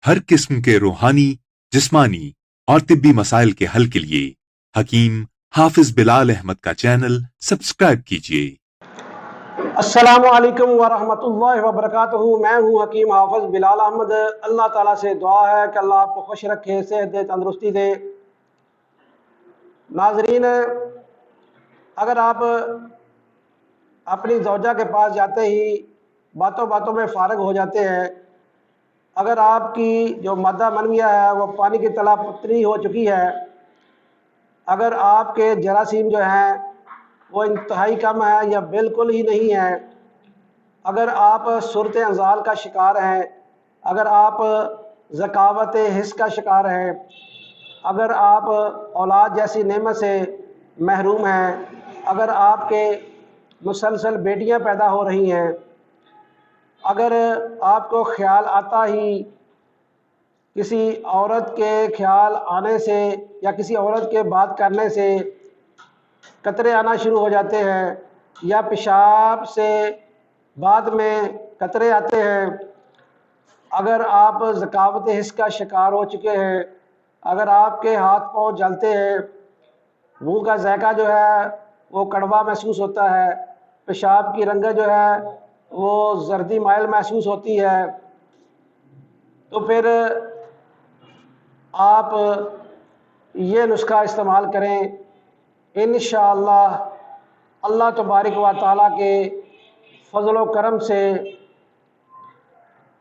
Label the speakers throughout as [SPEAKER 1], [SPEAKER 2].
[SPEAKER 1] हर किस्म के रूहानी, जिस्मानी और तिब्बी मसाइल के हल के लिए हकीम हाफिज बिलाल अहमद का चैनल सब्सक्राइब कीजिए।
[SPEAKER 2] अस्सलामु अलैकुम वरहमतुल्लाहि वबरकातुहू। मैं हूँ हकीम हाफिज बिलाल अहमद। अल्लाह ताला से दुआ है कि अल्लाह आपको खुश रखे, सेहत दे, तंदुरुस्ती दे। नाजरीन, अगर आप अपनी ज़ौजा के पास जाते ही बातों बातों में फ़ारिग हो जाते हैं, अगर आपकी जो मादा मनविया है वो पानी की तला पतली हो चुकी है, अगर आपके जरासीम जो हैं वो इंतहाई कम है या बिल्कुल ही नहीं है, अगर आप सूरत अंजाल का शिकार हैं, अगर आप ज़कावत हिस्स का शिकार हैं, अगर आप औलाद जैसी नेमत से महरूम हैं, अगर आपके मुसलसल बेटियां पैदा हो रही हैं, अगर आपको ख्याल आता ही किसी औरत के ख्याल आने से या किसी औरत के बात करने से कतरे आना शुरू हो जाते हैं या पेशाब से बाद में कतरे आते हैं, अगर आप ज़कावत हिस्स का शिकार हो चुके हैं, अगर आपके हाथ पाँव जलते हैं, मुँह का जायका जो है वो कड़वा महसूस होता है, पेशाब की रंगत जो है वो जर्दी माइल महसूस होती है, तो फिर आप ये नुस्खा इस्तेमाल करें। इंशाअल्लाह अल्लाह तबारक व तआला के फजल व करम से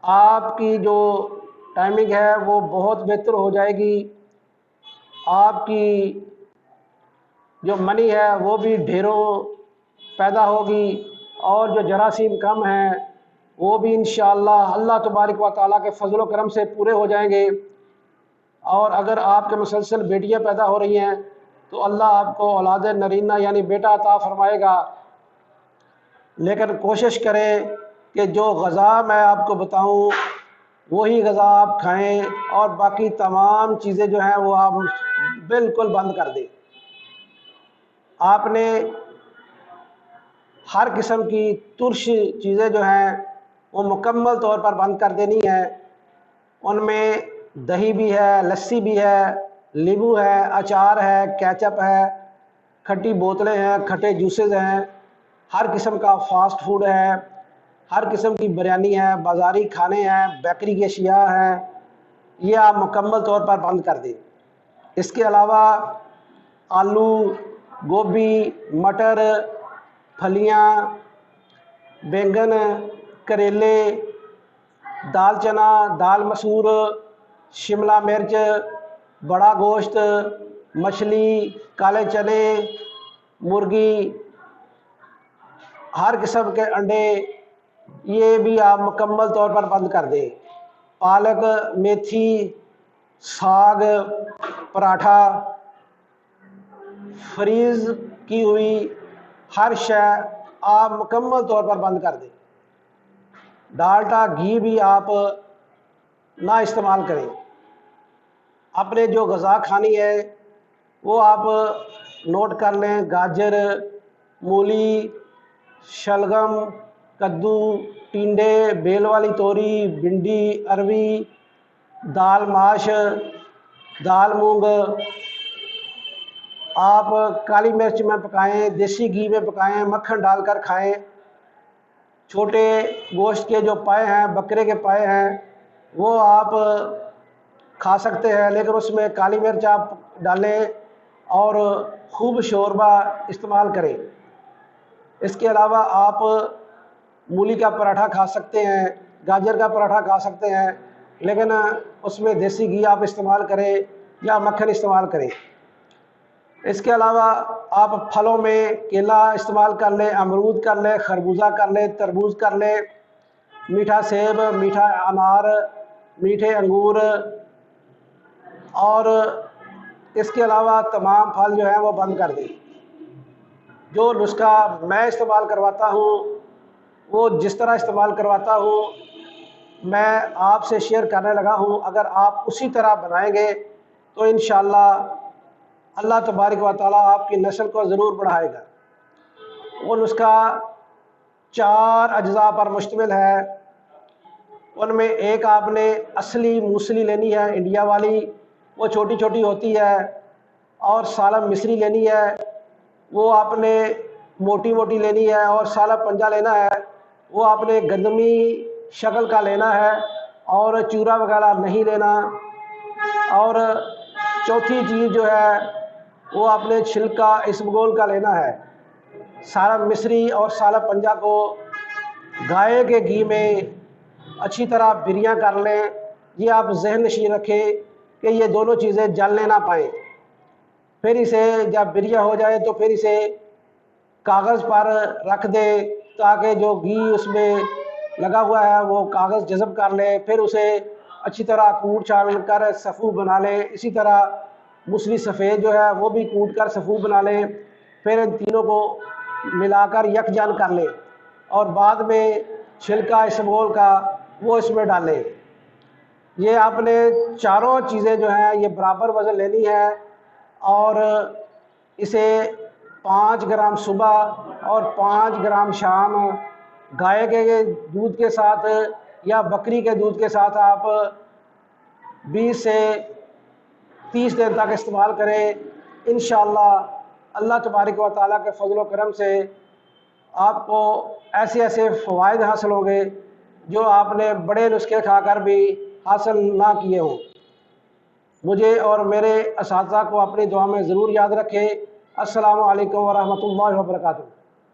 [SPEAKER 2] आपकी जो टाइमिंग है वो बहुत बेहतर हो जाएगी। आपकी जो मनी है वो भी ढेरों पैदा होगी और जो जरासीम कम हैं वो भी इंशाअल्लाह अल्लाह तबारक व तआला के फजल व करम से पूरे हो जाएंगे। और अगर आपके मुसलसल बेटियां पैदा हो रही हैं तो अल्लाह आपको औलाद नरीना यानी बेटा अता फरमाएगा। लेकिन कोशिश करें कि जो ग़ज़ा मैं आपको बताऊं वही ग़ज़ा आप खाएं और बाकी तमाम चीज़ें जो हैं वो आप बिल्कुल बंद कर दें। आपने हर किस्म की तुर्श चीज़ें जो हैं वो मुकम्मल तौर पर बंद कर देनी है। उनमें दही भी है, लस्सी भी है, नींबू है, अचार है, केचप है, खट्टी बोतलें हैं, खट्टे जूसेस हैं, हर किस्म का फास्ट फूड है, हर किस्म की बिरयानी है, बाज़ारी खाने हैं, बेकरी की अशिया हैं, ये आप मुकम्मल तौर पर बंद कर दें। इसके अलावा आलू, गोभी, मटर, फलियां, बैंगन, करेले, दाल चना, दाल मसूर, शिमला मिर्च, बड़ा गोश्त, मछली, काले चने, मुर्गी, हर किस्म के अंडे, ये भी आप मुकम्मल तौर पर बंद कर दें। पालक, मेथी, साग, पराठा, फ्रीज़ की हुई हर शय आप मुकम्मल तौर पर बंद कर दें। डालडा, घी भी आप ना इस्तेमाल करें। अपने जो ग़ज़ा खानी है वो आप नोट कर लें। गाजर, मूली, शलगम, कद्दू, टिंडे, बेल वाली तोरी, भिंडी, अरवी, दाल माश, दाल मूंग, आप काली मिर्च में पकाएं, देसी घी में पकाएं, मक्खन डालकर खाएं। छोटे गोश्त के जो पाए हैं, बकरे के पाए हैं, वो आप खा सकते हैं, लेकिन उसमें काली मिर्च आप डालें और खूब शोरबा इस्तेमाल करें। इसके अलावा आप मूली का पराठा खा सकते हैं, गाजर का पराठा खा सकते हैं, लेकिन उसमें देसी घी आप इस्तेमाल करें या मक्खन इस्तेमाल करें। इसके अलावा आप फलों में केला इस्तेमाल कर लें, अमरूद कर लें, खरबूजा कर लें, तरबूज कर लें, मीठा सेब, मीठा अनार, मीठे अंगूर, और इसके अलावा तमाम फल जो हैं वो बंद कर दें। जो नुस्खा मैं इस्तेमाल करवाता हूँ वो जिस तरह इस्तेमाल करवाता हूँ मैं आपसे शेयर करने लगा हूँ। अगर आप उसी तरह बनाएंगे तो इंशाअल्लाह अल्लाह तबारक व तआला आपकी नस्ल को ज़रूर बढ़ाएगा। वो नुस्खा 4 अज्ज़ा पर मुश्तमिल है। ان میں ایک آپ نے اصلی موسلی لینی ہے انڈیا والی، وہ چھوٹی چھوٹی ہوتی ہے، اور سالم مصری لینی ہے، وہ آپ نے موٹی موٹی لینی ہے، اور سالم پنجہ لینا ہے، وہ آپ نے گندمی شکل کا لینا ہے اور چورا وغیرہ نہیں لینا۔ اور چوتھی چیز جو ہے وہ آپ نے چھلکا اسبگول کا لینا ہے۔ سالم مصری اور سالم پنجہ کو گائے کے گھی میں اچھی طرح بریاں کر لیں۔ یہ آپ ذہن نشین رکھیں کہ یہ دونوں چیزیں جلنے نہ پائیں۔ پھر اسے جب بریا ہو جائے تو پھر اسے کاغذ پر رکھ دے تاکہ جو گھی اس میں لگا ہوا ہے وہ کاغذ جذب کر لے۔ پھر اسے اچھی طرح کوٹ چھان کر سفو بنا لیں۔ اسی طرح موسلی سفید جو ہے وہ بھی کوٹ کر سفو بنا لیں۔ پھر ان تینوں کو ملا کر یکجان کر لیں اور بعد میں چھلکا اسبگول کا وہ اس میں ڈالیں۔ یہ آپ نے چاروں چیزیں جو ہیں یہ برابر وزن لینی ہے اور اسے 5 گرام صبح اور 5 گرام شام گائے کے دودھ کے ساتھ یا بکری کے دودھ کے ساتھ آپ 20 سے 30 دن تک استعمال کریں۔ انشاءاللہ اللہ تبارک و تعالیٰ کے فضل و کرم سے آپ کو ایسے ایسے فوائد حاصل ہوں گے جو آپ نے بڑے نسخے کھا کر بھی حاصل نہ کیے ہوں۔ مجھے اور میرے اساتذہ کو اپنی دعا میں ضرور یاد رکھیں۔ السلام علیکم ورحمۃ اللہ وبرکاتہ۔